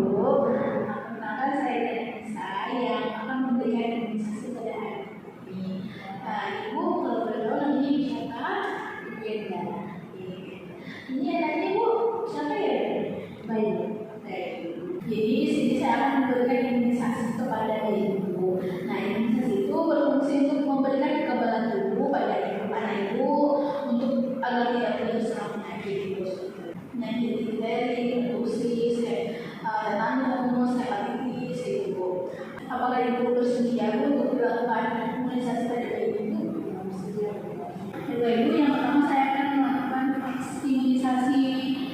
Ibu, perkenalkan saya Danisa yang akan memberikan imunisasi pada hari ini. Ibu, kalau boleh tahu namanya siapa? Yenda. Ini anaknya Ibu, siapa ya? Bayu. Jadi di sini saya akan memberikan imunisasi kepada Ibu. Nah, imunisasi itu berfungsi untuk memberikan kekebalan tubuh pada anak Ibu untuk agar tidak terserang penyakit Ibu. Penyakit difteri, pertusis, tetanus, hepatitis, Ibu. Apakah Ibu bersedia untuk dilakukan imunisasi pada bayi Ibu? Bapak Ibu, yang pertama saya akan melakukan imunisasi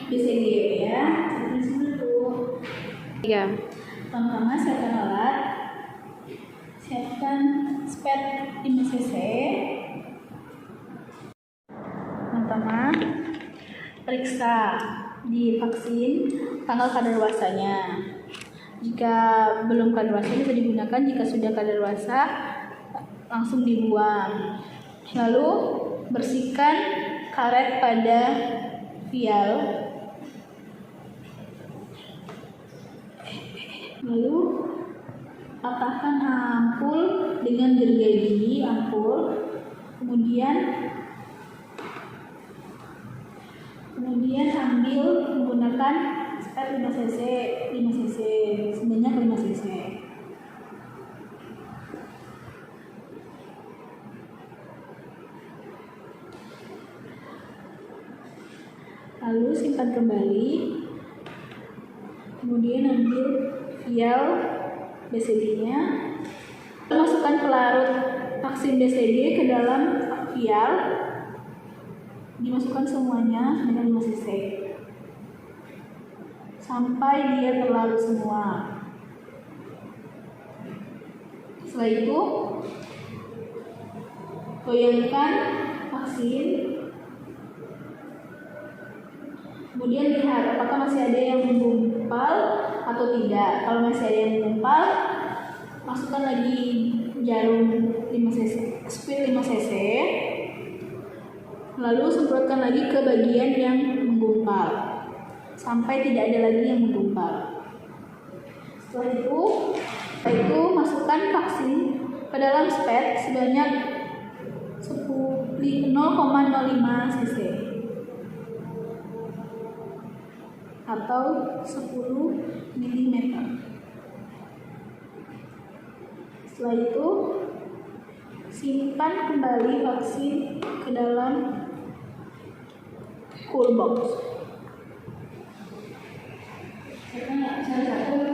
BCG ya. Ya. Pertama siapkan alat, siapkan spet 5 cc. Pertama, periksa di vaksin tanggal kadaluarsanya. Jika belum kadaluarsa bisa digunakan, jika sudah kadaluarsa langsung dibuang. Lalu bersihkan karet pada vial. Lalu patahkan ampul dengan gergaji ampul. Kemudian ambil menggunakan spet 5 cc sebanyak 5 cc. Lalu simpan kembali. Kemudian ambil vial BCG-nya. Masukkan pelarut vaksin BCG ke dalam vial. Dimasukkan semuanya dengan 5 cc sampai dia terlarut semua. Setelah itu goyangkan vaksin, kemudian lihat apakah masih ada yang menggumpal atau tidak. Kalau masih ada yang menggumpal, masukkan lagi jarum 5 cc, spit 5 cc. Lalu semprotkan lagi ke bagian yang menggumpal sampai tidak ada lagi yang menggumpal. Setelah itu masukkan vaksin ke dalam spet sebanyak 0,05 cc atau 10 mm. Setelah itu simpan kembali vaksin ke dalam cool box.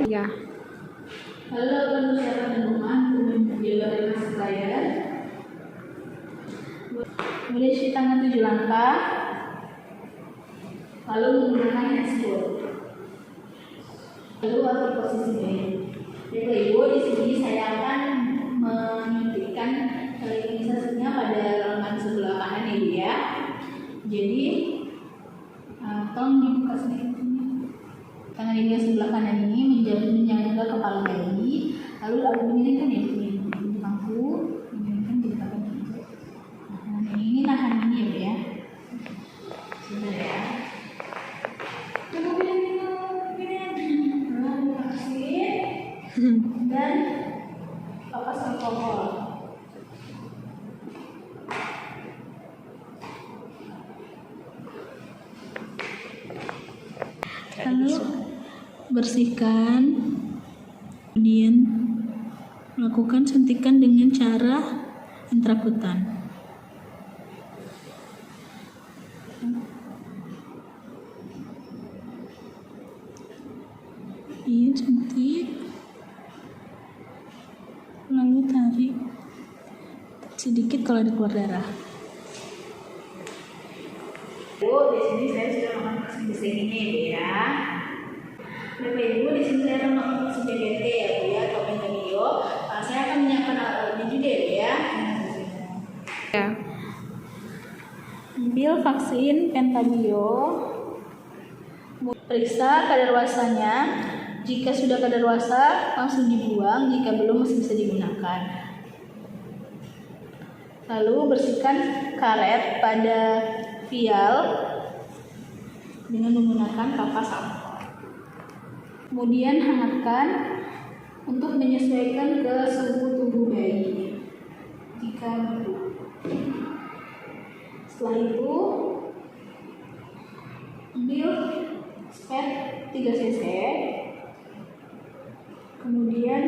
Ya. Lalu akan siapkan minuman untuk menjaga supplier. Kemudian cuci tangan 7 langkah. Lalu menggunakan handscoot. Lalu atur posisi bayi. Bapak Ibu, di sini saya akan menyuntikkan imunisasinya pada lengan sebelah kanan Ibu ya. Jadi tolong dibuka sedikit tangan Ibu yang sebelah kanan ini menjaga kepala bayi. Lalu dimiringkan ya di bangku, dimiringkan di belakang ini. Nah, ini nahan ini ya Bu ya. Sebentar ya. Dan kapas alkohol. Lalu bersihkan, kemudian melakukan suntikan dengan cara intrakutan. Iya, suntik. Lalu tarik sedikit kalau ada keluar darah. Bu, di sini saya sudah melakukan vaksin BCG ini ya. Bapak Ibu, di sini saya akan melakukan vaksin PBT ya Bu ya, atau pentabio. Saya akan menyiapkan alat-alatnya juga ya. Ya. Ambil vaksin pentabio. Periksa kadaluarsanya. Jika sudah kadaluarsa, langsung dibuang. Jika belum, masih bisa digunakan. Lalu bersihkan karet pada vial dengan menggunakan kapas alkohol. Kemudian hangatkan untuk menyesuaikan ke suhu tubuh bayi jika perlu. Setelah itu ambil spet 3 cc, kemudian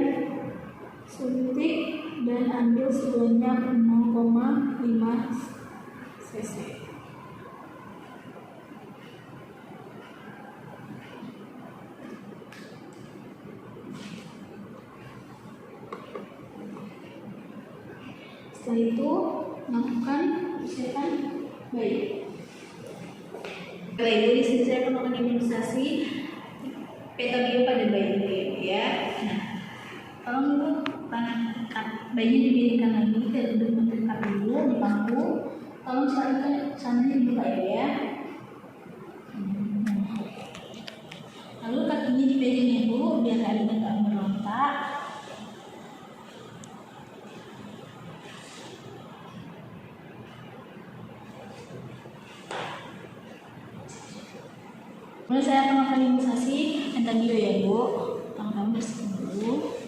suntik dan ambil sebanyak 0,5 cc. Setelah itu lakukan persiapan bayi. Setelah itu di sini saya akan melakukan imunisasi petabio pada bayi ya. Nah, tolong dulu tangan bayinya didirikan lagi dan duduk mendekat dulu di bangku. Tolong sananya dibuka ya. Lalu kakinya dipegangnya dulu biar adanya nggak merontak. Kemudian saya akan melakukan imunisasi petabio ya Bu. Tangan bersihkan dulu.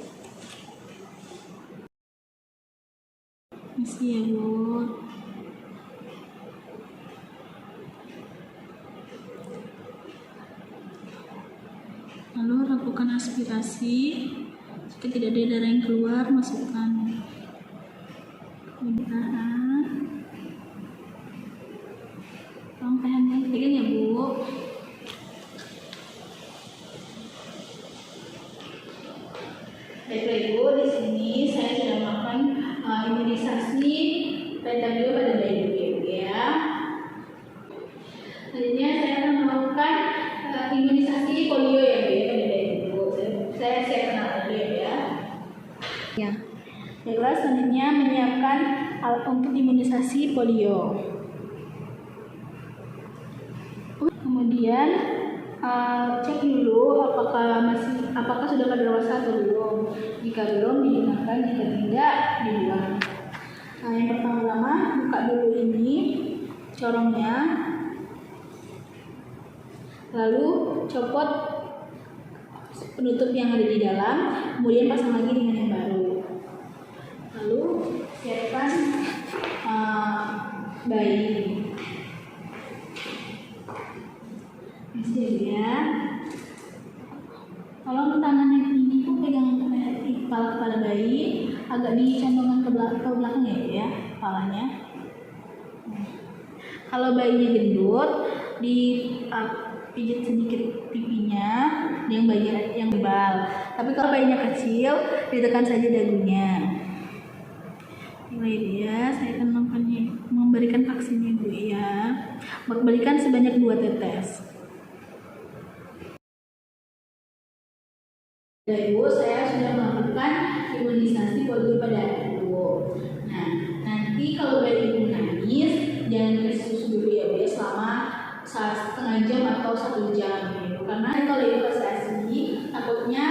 Masih ya Bu. Lalu lakukan aspirasi. Jika tidak ada darah yang keluar, masukkan. Tahan. Tolong tahan ya Bu. Baiklah Ibu, di sini saya sudah melakukan imunisasi petabio pada bayi Ibu ya. Selanjutnya saya akan melakukan imunisasi polio ya Bu ya pada bayi Ibu. Saya kenal dulu ya. Ya. Baiklah, selanjutnya menyiapkan alat untuk imunisasi polio. Kemudian cek dulu apakah sudah kadaluarsa atau belum. Jika belum digunakan, jika tidak dibuang. Yang pertama buka dulu ini corongnya, lalu copot penutup yang ada di dalam, kemudian pasang lagi dengan yang baru. Lalu siapkan bayi. Ya, tolong tangan yang ini tuh pegang kepala bayi, agak dicondongkan ke belakang ya kepalanya. Kalau bayinya gendut, dipijit sedikit pipinya, yang bayi yang tebal. Tapi kalau bayinya kecil, ditekan saja dagunya. Baik ya, saya akan memberikan vaksinnya Bu ya. Berikan sebanyak 2 tetes. Ibu, saya sudah melakukan imunisasi polio pada Ibu. Nah, nanti kalau bayi Ibu nangis, jangan kasih susu dulu ya Bu ya, selama setengah jam atau 1 jam Ibu. Karena kalau Ibu kasih ASI, takutnya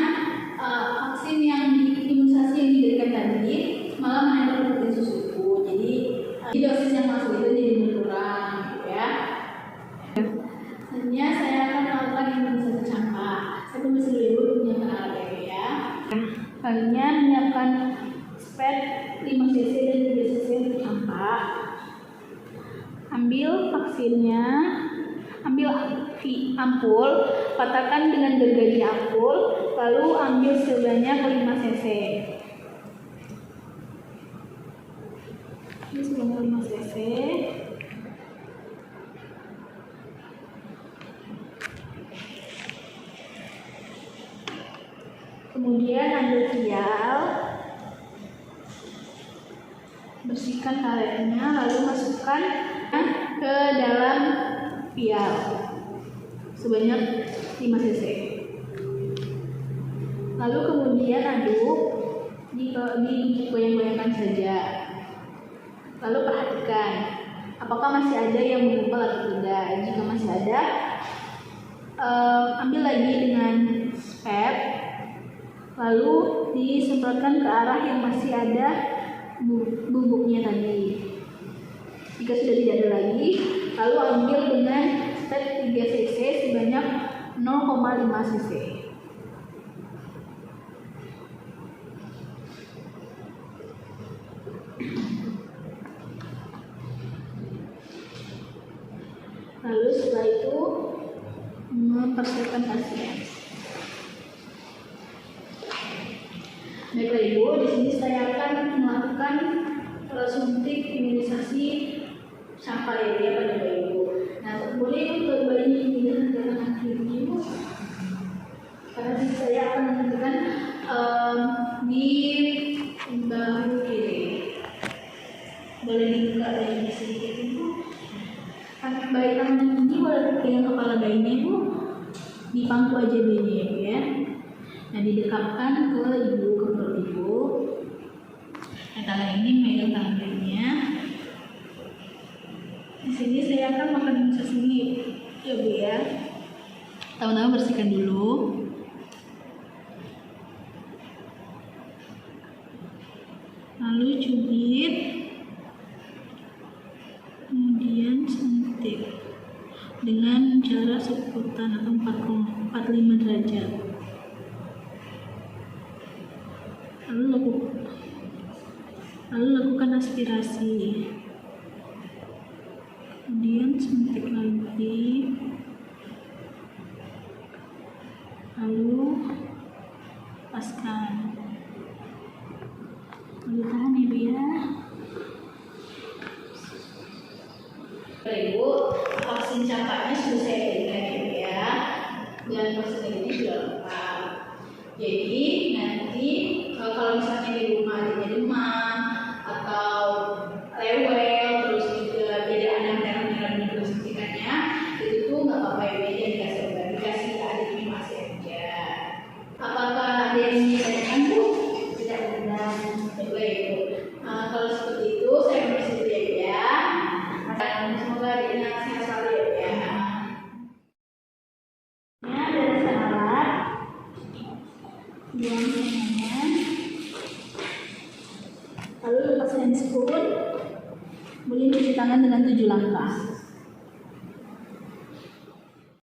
vaksin yang imunisasi yang diberikan tadi malah menempel ke susu Ibu. Jadi dosis yang masuk itu jadi berkurang gitu ya. Selanjutnya saya akan melakukan imunisasi campak. Saya permisi dulu Ibu punya alat ya. Selanjutnya menyiapkan spet 5 cc dan 3 cc untuk campak. Ambil vaksinnya, ambil ampul, patahkan dengan gergaji ampul, lalu ambil sebanyak 5 cc. Ini sebanyak 5 cc. Kemudian ambil vial, bersihkan karetnya, lalu masukkan ke dalam vial sebanyak 5 cc. Lalu kemudian aduk, digoyang-goyangkan saja. Lalu perhatikan apakah masih ada yang menggumpal atau tidak. Jika masih ada, ambil lagi dengan spet, lalu disemprotkan ke arah yang masih ada bubuknya tadi. Jika sudah tidak ada lagi, lalu ambil dengan spet 3 cc sebanyak 0,5 cc. mempersiapkan pasien. Baiklah Ibu, di sini saya akan melakukan suntik imunisasi campak ya pada bayi Ibu. Nah, boleh untuk bayi ini dengan kanan kiri Ibu, karena saya akan menentukan di bahu kiri. Boleh dibuka bayinya sedikit Ibu. Bayi tangan ini boleh pegang kepala bayinya Ibu, di pangku aja bayinya Ibu ya. Nah, didekatkan ke Ibu, ke perut Ibu. Nah, tangan ini megang tangan bayinya. Di sini saya akan makan imunisasi ini ya Bu ya. Tama-tama bersihkan dulu. Lalu cubit, kemudian suntik dengan jarak seputan atau 45 derajat. Lalu lakukan aspirasi, kemudian suntik lagi, lalu lepaskan, lalu tahan Ibu ya. Ibu, vaksin campaknya sudah saya berikan Ibu ya, dan vaksin ini sudah lengkap. Jadi nanti kalau misalnya di rumah ada demam atau rewel, terus juga beda darah suntikannya, itu tuh nggak apa-apa ya, jadi dikasih obat, dikasih administrasi aja. Apakah ada yang ditanyakan Bu? Tidak ada. Baik Ibu. Kalau seperti itu saya permisi dulu ya. Semoga adiknya sehat selalu ya. Ya, dari alat, buang semuanya. Lalu lepas handscoon, kemudian cuci tangan dengan 7 langkah.